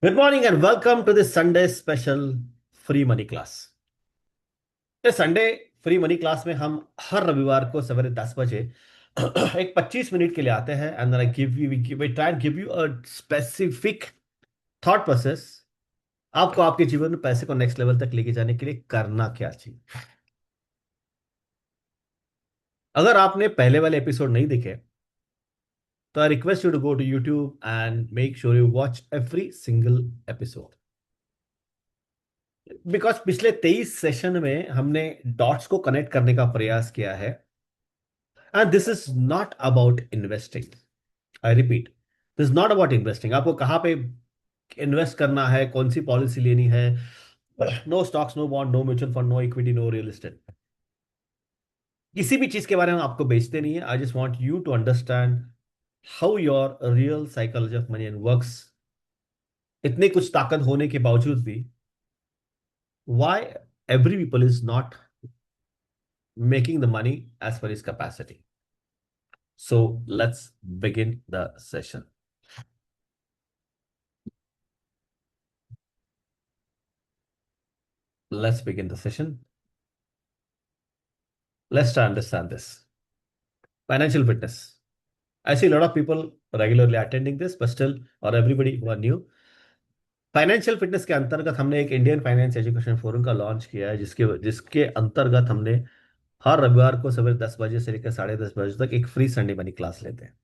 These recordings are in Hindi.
Good morning and welcome to this Sunday special free money class. इस संडे फ्री मनी क्लास में हम हर रविवार को सवेरे 10 बजे एक 25 मिनट के लिए आते हैं and I give you we try give you a specific thought process. आपको आपके जीवन में पैसे को नेक्स्ट लेवल तक लेके जाने के लिए करना क्या चाहिए। अगर आपने पहले वाले एपिसोड नहीं देखे तो I request you to go to YouTube and make sure you watch every single episode. Because पिछले 23 सेशन में हमने डॉट्स को कनेक्ट करने का प्रयास किया है and this is not about investing. I repeat, this is not about investing. आपको कहाँ पे इन्वेस्ट करना है, कौन सी पॉलिसी लेनी है। No stocks, no bond, no mutual fund, no equity, no real estate. किसी भी चीज के बारे में आपको बेचते नहीं है। I just want you to understand how your real psychology of money and works. इतने कुछ ताकत होने के बावजूद भी why every people is not making the money as per is capacity. So let's begin the session. Let's begin the session. Let's try to understand this. Financial fitness. I see a lot of people regularly attending this, but still, or everybody who are new. Financial fitness के अंतर्गत हमने एक इंडियन फाइनेंस एजुकेशन फोरम का लॉन्च किया है, जिसके जिसके अंतर्गत हमने हर रविवार को सवेरे 10 बजे से लेकर 10:30 बजे तक एक फ्री संडे मनी क्लास लेते हैं।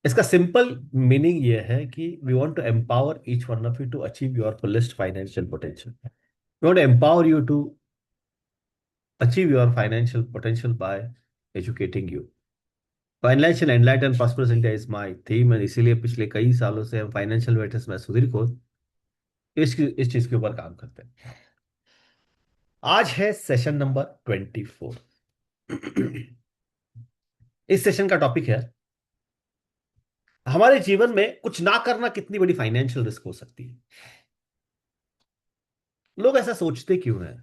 इसका सिंपल मीनिंग ये है कि we want to empower each one of you to achieve your fullest financial potential. We want to empower you to achieve your financial potential by educating you. Financial enlighten prosperous India is my theme and इसीलिए पिछले कई सालों से हम फाइनेंशियल वेटर्स में सुधीर को इस चीज के ऊपर काम करते हैं। आज है सेशन नंबर 24। इस सेशन का टॉपिक है हमारे जीवन में कुछ ना करना कितनी बड़ी फाइनेंशियल रिस्क हो सकती है। लोग ऐसा सोचते क्यों हैं?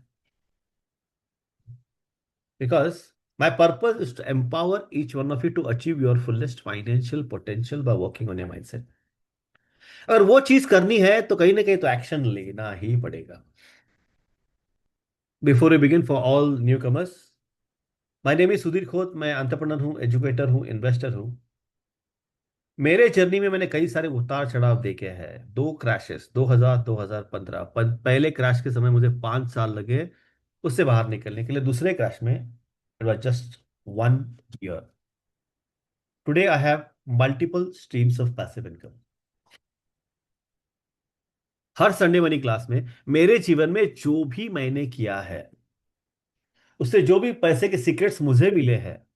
Because my purpose is to empower each one of you to achieve your fullest financial potential by working on your mindset। अगर वो चीज करनी है तो कहीं ना कहीं तो एक्शन लेना ही पड़ेगा। Before you begin, for all new commerce, my name is Sudhir Khot. मैं एंटरप्रेन्योर हूँ, एजुकेटर हूँ, इन्वेस्टर हूँ। मेरे जर्नी में मैंने कई सारे उतार चढ़ाव देखे हैं। दो क्रैशेस 2000 2015, पहले क्रैश के समय मुझे 5 साल लगे उससे बाहर निकलने के लिए। दूसरे क्रैश में it was just 1 year. Today I have multiple streams of passive income. Her Sunday money class में मेरे जीवन में जो भी मैंने किया है, उससे जो भी पैसे के सीक्रेट्स मुझे मिले हैं,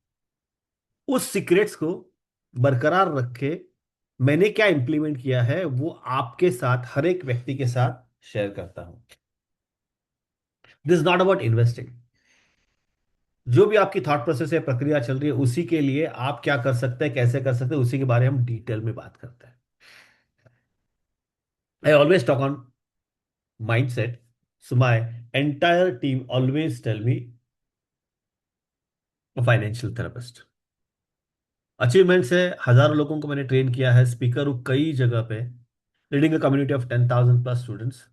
उस सीक्रेट्स को बरकरार रखे मैंने क्या इंप्लीमेंट किया है वो आपके साथ, हर एक व्यक्ति के साथ शेयर करता हूं। This not about investing. जो भी आपकी थॉट प्रोसेस है, प्रक्रिया चल रही है, उसी के लिए आप क्या कर सकते हैं, कैसे कर सकते हैं, उसी के बारे में हम डिटेल में बात करते हैं। I always talk on mindset, so my entire team always tell me financial therapist. Achievements है, हजारों लोगों को मैंने ट्रेन किया है, स्पीकर हूं कई जगह पे, leading a community of 10,000 plus students.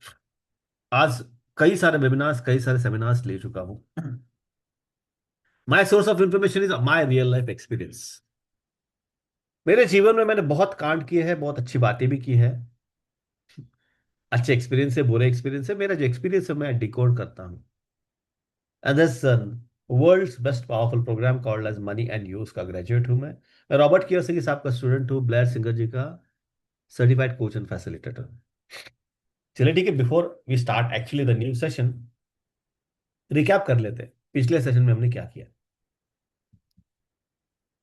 आज कई सारे वेबिनार्स, कई सारे सेमिनार्स ले चुका हूं। My source of information is my real life experience. मेरे जीवन में मैंने बहुत कांड किए हैं, बहुत अच्छी बातें भी की है। अच्छे एक्सपीरियंस है, बुरे एक्सपीरियंस है। मेरा जो एक्सपीरियंस है मैं डिकोड करता हूं। And this world's best powerful program called as money and use का ग्रेजुएट हूं मैं रॉबर्ट कियोसाकी साहब का स्टूडेंट हूं, ब्लेयर सिंगर जी का सर्टिफाइड कोच एंड फैसिलिटेटर। चलिए ठीक है, before we start actually the new session, recap कर लेते हैं पिछले सेशन में हमने क्या किया।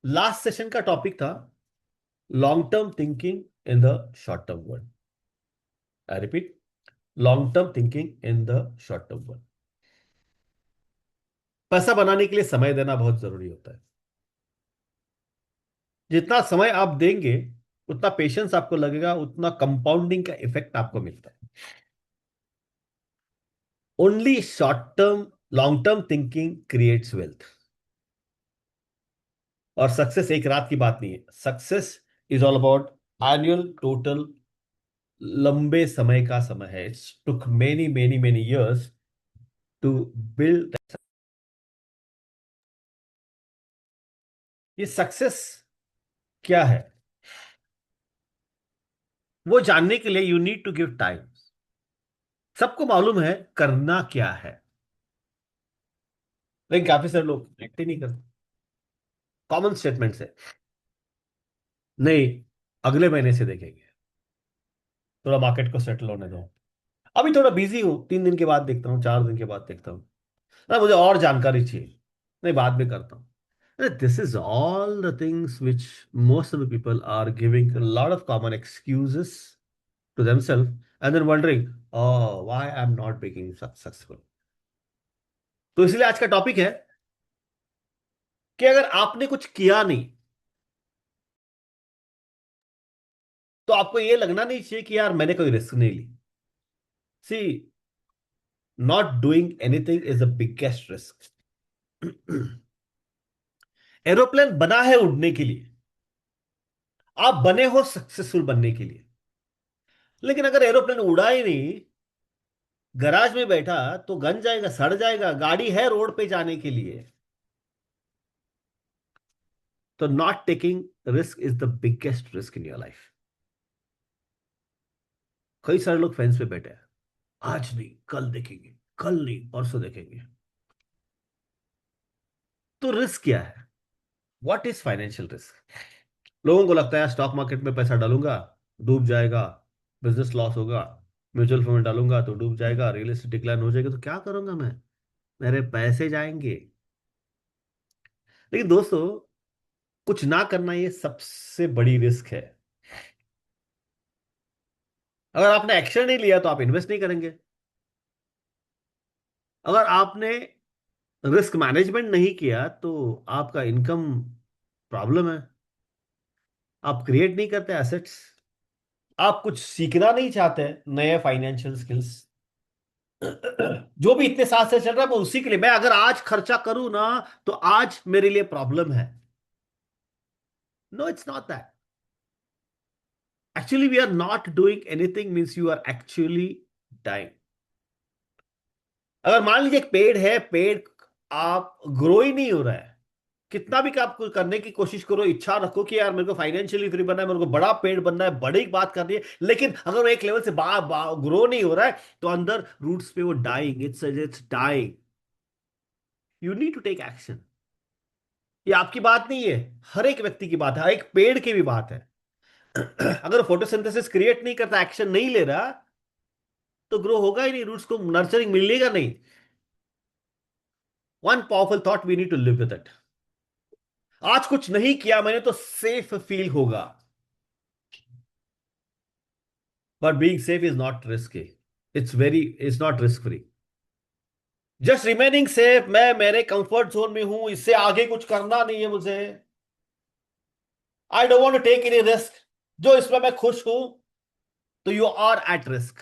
लास्ट सेशन का टॉपिक था long term thinking in the short term world. I repeat, long term thinking in the short term world. पैसा बनाने के लिए समय देना बहुत जरूरी होता है। जितना समय आप देंगे, उतना पेशेंस आपको लगेगा, उतना कंपाउंडिंग का इफेक्ट आपको मिलता है। Only short term, long term thinking creates wealth. और सक्सेस एक रात की बात नहीं है। Success is all about annual total लंबे समय का समय है। It's took many many many years to build. ये सक्सेस क्या है, वो जानने के लिए you need to give time. सबको मालूम है करना क्या है, लेकिन काफी सारे लोग एक्ट ही नहीं करते। कॉमन स्टेटमेंट है, नहीं अगले महीने से देखेंगे, थोड़ा मार्केट को सेटल होने दो, अभी थोड़ा बिजी हूँ, 3 दिन के बाद देखता हूँ, 4 दिन के बाद देखता हूँ, ना मुझे और जानकारी चाहिए, नहीं बाद में करता हूँ। This is all the things which most of the people are giving lot of common excuses to themselves and then wondering why I am not being successful. तो इसलिए आज का टॉपिक है कि अगर आपने कुछ किया नहीं, तो आपको यह लगना नहीं चाहिए कि यार मैंने कोई रिस्क नहीं ली। See, not doing anything is the biggest risk. Aeroplane बना है उड़ने के लिए, आप बने हो सक्सेसफुल बनने के लिए, लेकिन अगर एरोप्लेन उड़ा ही नहीं, गराज में बैठा, तो गन जाएगा, सड़ जाएगा, गाड़ी है रोड पे जाने के लिए। तो not taking risk is the biggest risk in your life. कई सारे लोग फेंस पे बैठे हैं, आज नहीं कल देखेंगे, कल नहीं परसों देखेंगे। तो रिस्क क्या है, व्हाट इज फाइनेंशियल रिस्क? लोगों को लगता है स्टॉक मार्केट में पैसा डालूंगा डूब जाएगा, बिजनेस लॉस होगा, म्यूचुअल फंड में डालूंगा तो डूब जाएगा, रियल एस्टेट डिक्लाइन हो जाएगा, तो क्या करूंगा मैं, मेरे पैसे जाएंगे। लेकिन दोस्तों, कुछ ना करना ये सबसे बड़ी रिस्क है। अगर आपने एक्शन नहीं लिया तो आप इन्वेस्ट नहीं करेंगे। अगर आपने रिस्क मैनेजमेंट नहीं किया तो आपका इनकम प्रॉब्लम है, आप क्रिएट नहीं करते एसेट्स, आप कुछ सीखना नहीं चाहते नए फाइनेंशियल स्किल्स। जो भी इतने साल से चल रहा है मैं उसी के लिए, मैं अगर आज खर्चा करूं ना तो आज मेरे लिए प्रॉब्लम है। No, it's not that. Actually we are not doing anything means you are actually dying. अगर मान लीजिए एक पेड़ है, पेड़ आप ग्रो ही नहीं हो रहा है, कितना भी आप करने की कोशिश करो, इच्छा रखो कि यार मेरे को फाइनेंशियली फ्री बनना है, मेरे को बड़ा पेड़ बनना है, बड़ी बात करनी है, लेकिन अगर वो एक लेवल से ग्रो नहीं हो रहा है तो अंदर रूट्स पे वो dying, it's dying. You need to take action. ये आपकी बात नहीं है, हर एक व्यक्ति की बात है, हर एक पेड़ की भी बात है। अगर फोटोसिंथेसिस क्रिएट नहीं करता, एक्शन नहीं ले रहा, तो ग्रो होगा ही नहीं, रूट्स को नर्चरिंग मिलेगा नहीं। One powerful thought, we need to live with it. आज कुछ नहीं किया मैंने तो सेफ फील होगा, but being safe is not risky, it's not risk free. Just remaining safe, मैं मेरे कंफर्ट जोन में हूं, इससे आगे कुछ करना नहीं है मुझे, I don't want to take any risk, जो इसमें मैं खुश हूं, तो यू आर एट रिस्क।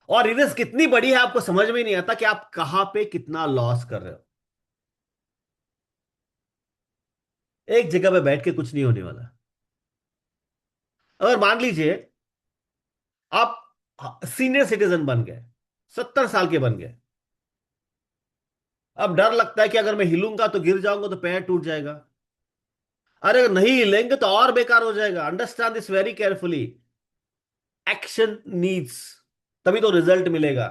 और ये रिस्क कितनी बड़ी है आपको समझ में नहीं आता कि आप कहां पे कितना लॉस कर रहे हो। एक जगह पे बैठ के कुछ नहीं होने वाला। अगर मान लीजिए आप सीनियर सिटीजन बन गए, 70 साल के बन गए, अब डर लगता है कि अगर मैं हिलूंगा तो गिर जाऊंगा तो पैर टूट जाएगा। अरे अगर नहीं हिलेंगे तो और बेकार हो जाएगा। Understand this very carefully. Action needs, तभी तो रिजल्ट मिलेगा।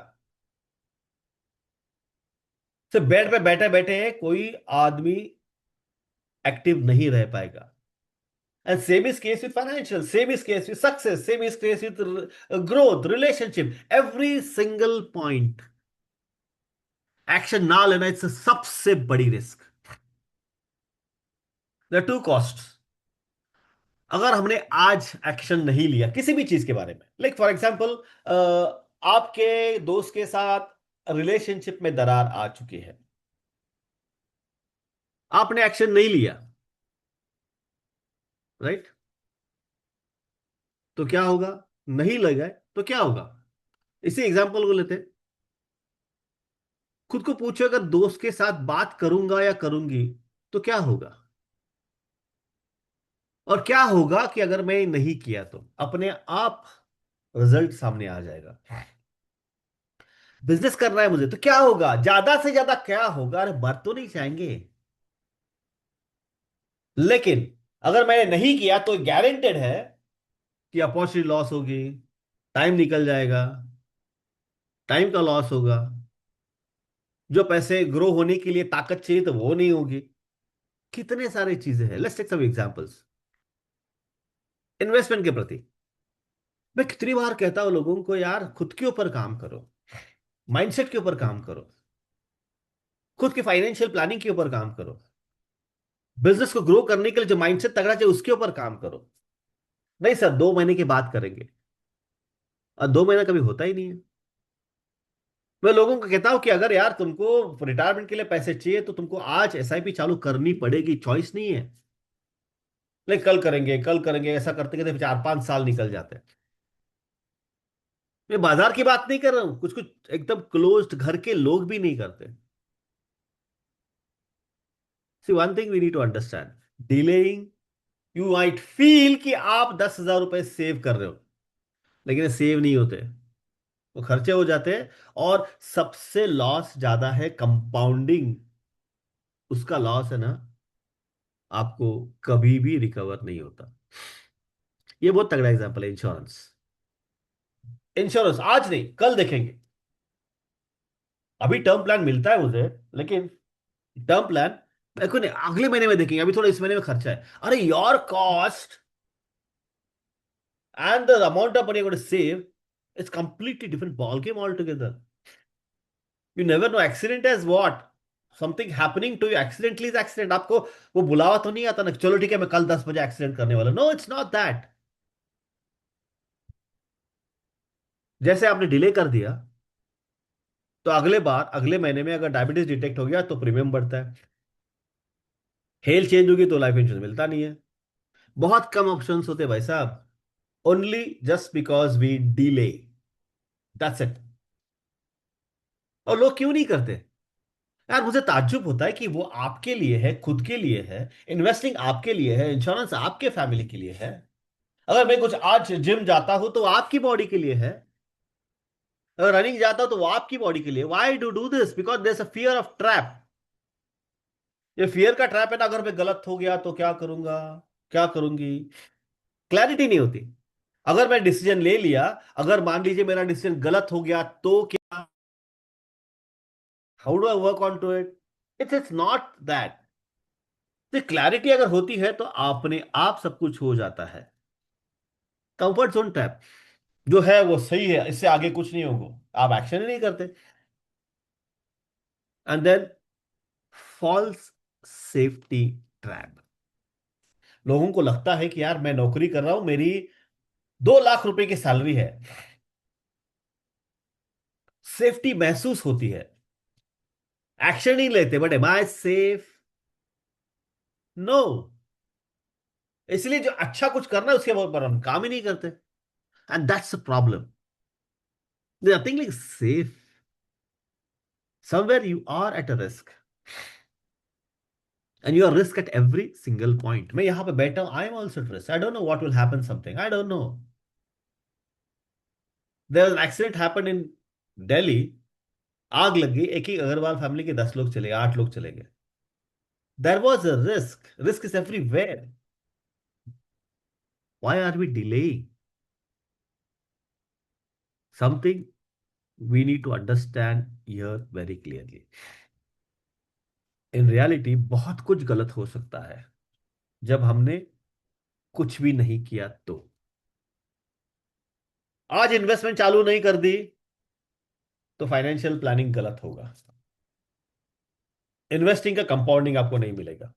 सिर्फ बेड पे बैठे बैठे कोई आदमी एक्टिव नहीं रह पाएगा। And same is case with financial, same is case with success, same is case with growth, relationship, every single point। Action ना लेना इट्स सबसे बड़ी रिस्क। There to cost. अगर हमने आज एक्शन नहीं लिया किसी भी चीज के बारे में, लाइक फॉर एग्जांपल, आपके दोस्त के साथ रिलेशनशिप में दरार आ चुकी है, आपने एक्शन नहीं लिया, राइट? तो क्या होगा, नहीं लगा तो क्या होगा? इसी एग्जांपल को लेते हैं। खुद को पूछो, अगर दोस्त के साथ बात करूंगा या करूंगी तो क्या होगा? और क्या होगा कि अगर मैं नहीं किया तो अपने आप रिजल्ट सामने आ जाएगा। बिजनेस करना है मुझे तो क्या होगा, ज्यादा से ज्यादा क्या होगा, अरे मर तो नहीं जाएंगे। लेकिन अगर मैंने नहीं किया तो गारंटेड है कि अपॉर्चुनिटी लॉस होगी, टाइम निकल जाएगा, टाइम का लॉस होगा, जो पैसे ग्रो होने के लिए ताकत चाहिए तो वो नहीं होगी। कितने सारी चीजें हैं, let's take some examples. Investment के प्रति मैं कितनी बार कहता हूं लोगों को, यार खुद के ऊपर काम करो, माइंडसेट के ऊपर काम करो, खुद की फाइनेंशियल प्लानिंग के ऊपर काम करो, बिजनेस को ग्रो करने के लिए जो माइंडसेट तगड़ा चाहिए उसके ऊपर काम करो। नहीं सर 2 महीने की बात करेंगे, और 2 महीना कभी होता ही नहीं है। मैं लोगों को कहता हूं कि अगर यार तुमको रिटायरमेंट के लिए पैसे चाहिए तो तुमको आज एसआईपी चालू करनी पड़ेगी, चॉइस नहीं है। नहीं कल करेंगे, कल करेंगे, ऐसा करते करते 4-5 साल निकल जाते हैं। मैं बाजार की बात नहीं कर रहा हूं, कुछ कुछ एकदम क्लोज्ड घर के लोग भी नहीं करते। See one thing we need to understand, delaying, you might feel कि आप 10,000 रुपए सेव कर रहे हो, लेकिन सेव नहीं होते, वो खर्चे हो जाते हैं। और सबसे लॉस ज्यादा है कंपाउंडिंग, उसका लॉस है ना, आपको कभी भी रिकवर नहीं होता। ये बहुत तगड़ा एग्जांपल है इंश्योरेंस। इंश्योरेंस आज नहीं कल देखेंगे, अभी टर्म प्लान मिलता है मुझे, लेकिन टर्म प्लान देखो नहीं, अगले महीने में देखेंगे, अभी थोड़ा इस महीने में खर्चा है। अरे your cost and the amount of money you're going to save is completely different ball game altogether. You never know accident as what, something happening to you accidentally is accident। आपको वो बुलावा तो नहीं आता ना, चलो ठीक है मैं कल 10 बजे एक्सीडेंट करने वाला, नो इट्स नॉट दैट। जैसे आपने डिले कर दिया तो अगले बार अगले महीने में अगर डायबिटीज डिटेक्ट हो गया तो प्रीमियम बढ़ता है, हेल्थ चेंज होगी तो लाइफ इंश्योरेंस मिलता नहीं है। बहुत कम ऑप्शंस होते हैं भाई साहब, only just because we delay, that's it. और लोग क्यों नहीं करते? यार मुझे ताज्जुब होता है कि वो आपके लिए है, खुद के लिए है, इन्वेस्टिंग आपके लिए है, इंश्योरेंस आपके फैमिली के लिए है। अगर मैं कुछ आज जिम जाता हूं तो आपकी बॉडी के लिए है, अगर रनिंग जाता हूं तो वो आपकी बॉडी के लिए। Why do this? Because there is a fear of trap. ये फियर का ट्रैप है ना, अगर मैं गलत हो गया तो क्या करूंगा, क्या करूंगी, क्लैरिटी नहीं होती। अगर मैं डिसीजन ले लिया, अगर मान लीजिए मेरा डिसीजन गलत हो गया तो क्या, how do I work on to it? It's not that. तो क्लैरिटी अगर होती है तो अपने आप सब कुछ हो जाता है। कंफर्ट जोन ट्रैप जो है वो सही है, इससे आगे कुछ नहीं होगा, आप एक्शन ही नहीं करते। And then falls safety trap. लोगों को लगता है कि यार मैं नौकरी कर रहा हूं, मेरी 2 लाख रुपए की सैलरी है, सेफ्टी महसूस होती है, एक्शन नहीं लेते, but am I safe? No. इसलिए जो अच्छा कुछ करना है उसके ऊपर हम काम ही नहीं करते, and that's a problem. Nothing like safe, somewhere you are at a risk, and you are risk at every single point। मैं यहां पे बैठा हूं, I am also at risk, I don't know what will happen, something I don't know। there was an accident happened in Delhi, आग लग गई, एक ही अग्रवाल फैमिली के 10 लोग चले गए, 8 लोग चले गए। there was a risk, risk is everywhere। why are we delaying something? We need to understand here very clearly। In reality बहुत कुछ गलत हो सकता है जब हमने कुछ भी नहीं किया तो। आज इन्वेस्टमेंट चालू नहीं कर दी तो फाइनेंशियल प्लानिंग गलत होगा, इन्वेस्टिंग का कंपाउंडिंग आपको नहीं मिलेगा।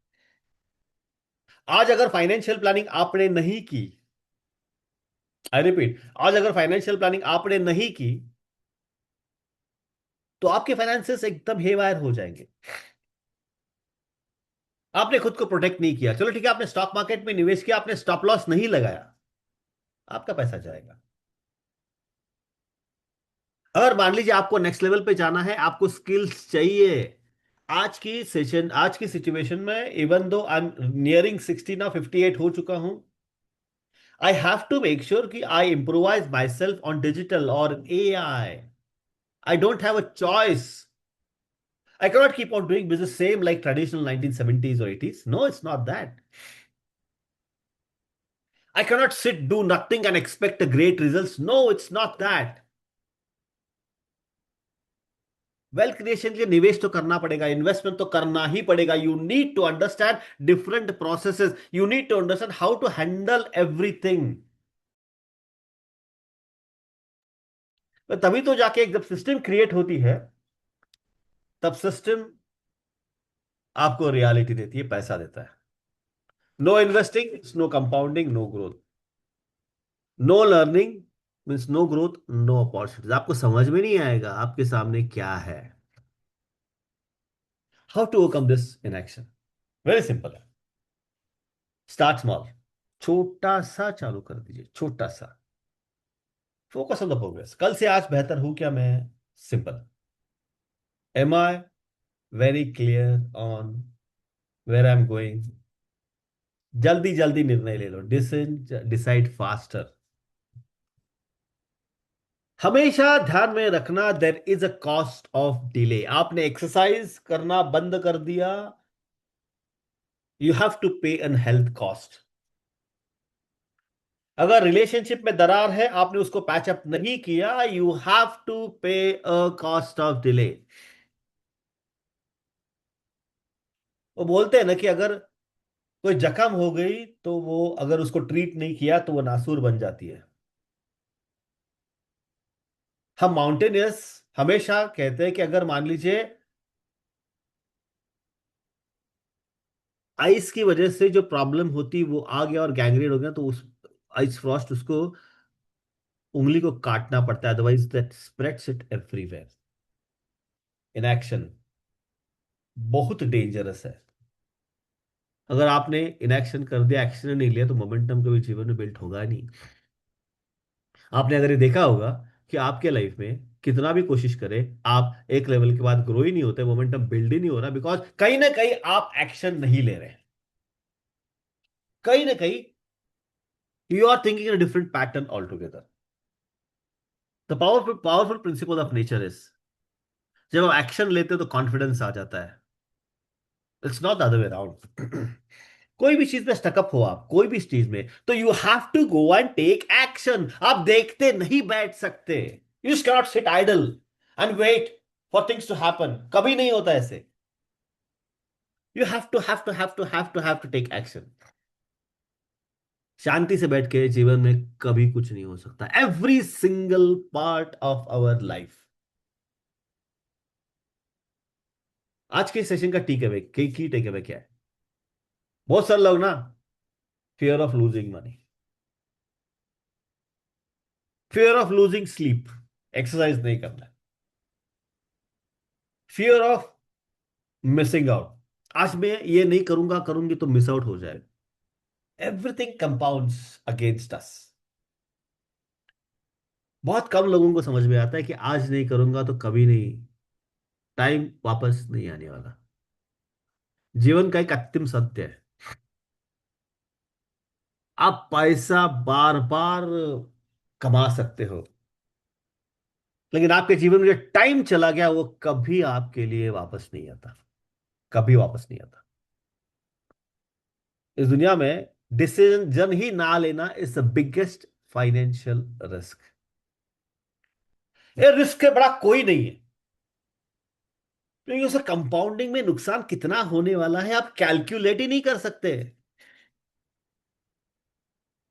आज अगर फाइनेंशियल प्लानिंग आपने नहीं की, आई रिपीट, आज अगर फाइनेंशियल प्लानिंग आपने नहीं की तो आपके फाइनेंसेस एकदम हेवायर हो जाएंगे। आपने खुद को प्रोटेक्ट नहीं किया, चलो ठीक है आपने स्टॉक मार्केट में निवेश किया, आपने स्टॉप लॉस नहीं लगाया, आपका पैसा जाएगा। अगर मान लीजिए आपको नेक्स्ट लेवल पे जाना है, आपको स्किल्स चाहिए, आज की सिचुएशन में, even though I am nearing 60 ना 58 हो चुका हूं, I have to make sure कि I improvise myself on digital और AI. I don't have a choice. I cannot keep on doing business same like traditional 1970s or 80s. No, it's not that. I cannot sit, do nothing and expect a great results. No, it's not that. Wealth creation के लिए निवेश तो करना पड़ेगा, इन्वेस्टमेंट तो करना ही पड़ेगा. You need to understand different processes, you need to understand how to handle everything. तभी तो जाके जब सिस्टम क्रिएट होती है, तब सिस्टम आपको रियलिटी देती है, पैसा देता है. No investing, no compounding, no growth. No learning means no growth, no opportunities. आपको समझ में नहीं आएगा आपके सामने क्या है. How to overcome this in action? Very simple है. Start small. छोटा सा चालू कर दीजिए, छोटा सा. Focus on the progress. कल से आज बेहतर हूं क्या मैं? Simple. Am I very clear on where I am going? जल्दी जल्दी निर्णय ले लो. Decide faster. हमेशा ध्यान में रखना, there is a cost of delay. आपने एक्सरसाइज करना बंद कर दिया, यू हैव टू पे एन हेल्थ कॉस्ट. अगर रिलेशनशिप में दरार है, आपने उसको पैचअप नहीं किया, यू हैव टू पे अ कॉस्ट ऑफ डिले. वो बोलते हैं ना कि अगर कोई जख्म हो गई तो वो, अगर उसको ट्रीट नहीं किया तो वो नासूर बन जाती है. हम माउंटेनियर्स हमेशा कहते हैं कि अगर मान लीजिए आइस की वजह से जो प्रॉब्लम होती वो आ गया और गैंग्रीन हो गया, तो उस आइस फ्रॉस्ट उसको उंगली को काटना पड़ता है, otherwise that spreads it everywhere. In action बहुत डेंजरस है. अगर आपने इनएक्शन कर दिया, एक्शन नहीं लिया, तो मोमेंटम कभी जीवन में बिल्ड होगा नहीं. आपने अगर ये देखा होगा कि आपके लाइफ में कितना भी कोशिश करें, आप एक लेवल के बाद ग्रो ही नहीं होते, मोमेंटम बिल्ड ही नहीं हो रहा, बिकॉज कहीं ना कहीं आप एक्शन नहीं ले रहे. कहीं ना कहीं you are thinking in different pattern all together. The powerful principle of nature is, जब आप एक्शन लेते हो तो कॉन्फिडेंस आ जाता है. It's not the other way around. कोई भी चीज में स्टकअप हो आप, कोई भी चीज में, तो you have to go and take action. आप देखते नहीं बैठ सकते. You cannot sit idle and wait for things to happen. कभी नहीं होता ऐसे. You have to take action. शांति से बैठ के जीवन में कभी कुछ नहीं हो सकता. Every single part of our life. आज के सेशन का takeaway, key takeaway क्या है? बहुत सारे लोग ना, fear of losing money, fear of losing sleep, exercise नहीं करना, फियर ऑफ मिसिंग आउट. आज मैं ये नहीं करूंगा, करूंगी तो मिस आउट हो जाएगा. Everything compounds against us. बहुत कम लोगों को समझ में आता है कि आज नहीं करूंगा तो कभी नहीं, टाइम वापस नहीं आने वाला. जीवन का एक अंतिम सत्य है. आप पैसा बार बार कमा सकते हो, लेकिन आपके जीवन में जो टाइम चला गया वो कभी आपके लिए वापस नहीं आता. कभी वापस नहीं आता. इस दुनिया में डिसीजन ही ना लेना is the biggest financial risk. ये रिस्क के बड़ा कोई नहीं है, क्योंकि उसे कंपाउंडिंग में नुकसान कितना होने वाला है आप कैलकुलेट ही नहीं कर सकते.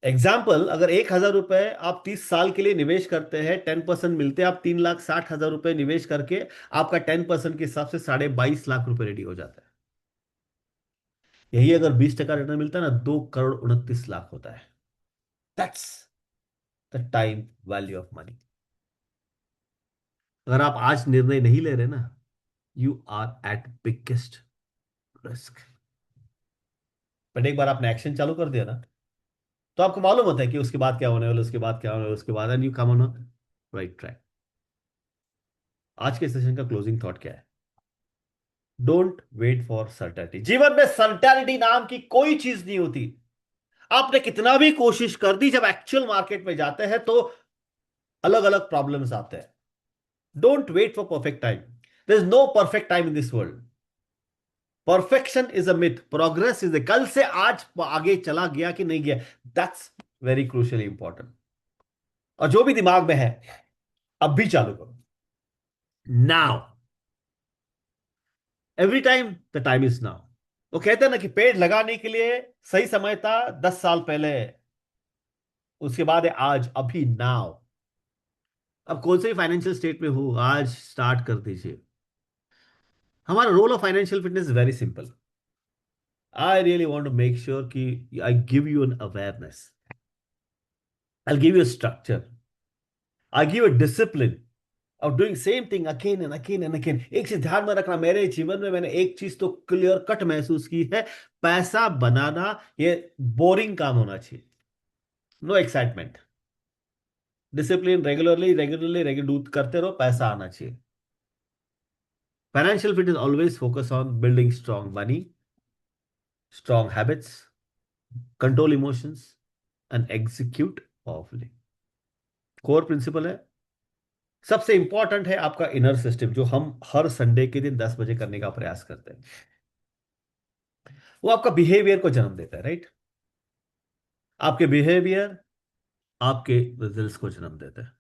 एग्जाम्पल, अगर 1,000 रुपए आप 30 साल के लिए निवेश करते हैं, 10% मिलते हैं, आप 3,60,000 रुपए निवेश करके आपका 10% के हिसाब से 22,50,000 रुपए रेडी हो जाता है. यही अगर 20% रिटर्न मिलता है ना, 2,29,00,000 होता है. That's the time value of money. अगर आप आज निर्णय नहीं ले रहे ना, you are at biggest risk. But एक बार आपने एक्शन चालू कर दिया ना, तो आपको मालूम होता है कि उसके बाद क्या होने वाला, उसके बाद क्या होने वाला, उसके बाद, and you come on right track. आज के सेशन का क्लोजिंग थॉट क्या है? Don't wait for certainty. जीवन में सर्टेनिटी नाम की कोई चीज नहीं होती। आपने कितना भी कोशिश कर दी, जब एक्चुअल मार्केट में जाते हैं तो अलग अलग प्रॉब्लम्स आते हैं। Don't wait for perfect time. There is no perfect time in this world. Perfection is a myth, progress is, कल से आज आगे चला गया कि नहीं गया, दैट्स वेरी क्रूशियली इंपॉर्टेंट। और जो भी दिमाग में है, अब भी चालू करो, now. Every time the time is now. वो कहते हैं ना कि पेड़ लगाने के लिए सही समय था 10 साल पहले, उसके बाद है आज, अभी, नाउ। अब कौन से भी फाइनेंशियल स्टेट में हो, आज स्टार्ट कर दीजिए। हमारा role of financial fitness very simple. I really want to make sure कि I give you an awareness, I give you structure, I give a discipline of doing same thing again and again and again. एक चीज ध्यान में रखना, मेरे जीवन में मैंने एक चीज तो क्लियर कट महसूस की है, पैसा बनाना ये बोरिंग काम होना चाहिए। No excitement. डिसिप्लिन, रेगुलरली करते रहो, पैसा आना चाहिए। Financial fit is always focus on building strong money, strong habits, control emotions and execute powerfully. Core principle है, सबसे इंपॉर्टेंट है आपका इनर सिस्टम, जो हम हर संडे के दिन 10 बजे करने का प्रयास करते हैं। वो आपका बिहेवियर को जन्म देता है, राइट? आपके बिहेवियर आपके रिजल्ट्स को जन्म देता है।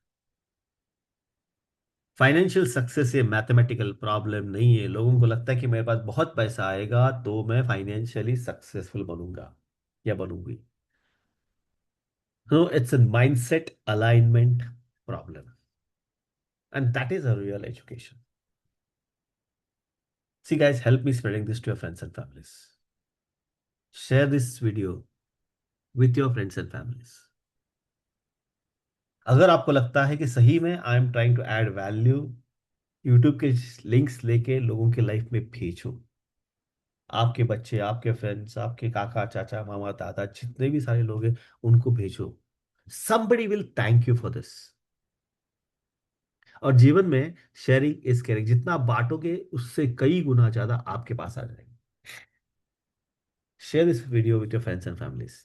फाइनेंशियल सक्सेस ये मैथमेटिकल प्रॉब्लम नहीं है। लोगों को लगता है कि मेरे पास बहुत पैसा आएगा तो मैं फाइनेंशियली सक्सेसफुल बनूंगा या बनूंगी। No, it's a mindset alignment problem, and that is a real education. See guys, help me spreading this to your friends and families. Share this video with your friends and families. अगर आपको लगता है कि सही में I am trying to add value, YouTube के लिंक्स लेके लोगों के लाइफ में भेजो। आपके बच्चे, आपके फ्रेंड्स, आपके काका चाचा मामा दादा, जितने भी सारे लोग हैं, उनको भेजो। somebody will thank you for this। और जीवन में शेयरिंग इज केयरिंग, जितना आप बांटोगे उससे कई गुना ज्यादा आपके पास आ जाएगा। Share this video with your friends and families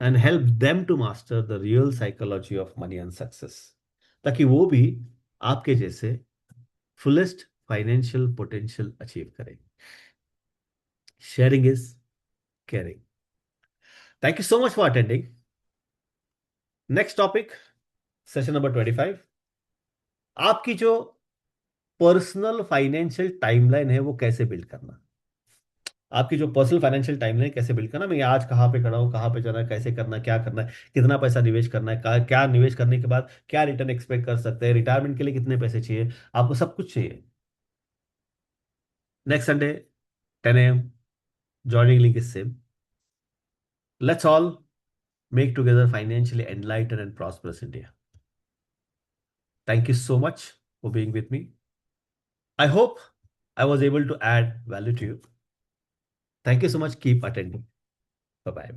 and help them to master the real psychology of money and success, ताकि वो भी आपके जैसे फुलेस्ट फाइनेंशियल पोटेंशियल अचीव करें। Sharing is caring. Thank you so much for attending. Next topic, session number 25। आपकी जो पर्सनल फाइनेंशियल टाइमलाइन है वो कैसे बिल्ड करना। आपकी जो पर्सनल फाइनेंशियल टाइमलाइन कैसे बिल्ड करना, मैं आज कहाँ पे खड़ा हूँ, कहाँ पे जाना है, कैसे करना है, क्या करना है, कितना पैसा निवेश करना है, क्या निवेश करने के बाद क्या रिटर्न एक्सपेक्ट कर सकते हैं, रिटायरमेंट के लिए कितने पैसे चाहिए, आपको सब कुछ चाहिए। Next Sunday 10 AM, joining link is same. Let's all make together financially enlighten and prosperous India. Thank you so much for being with me. I hope I was able to add value to you. Thank you so much. Keep attending. Bye bye.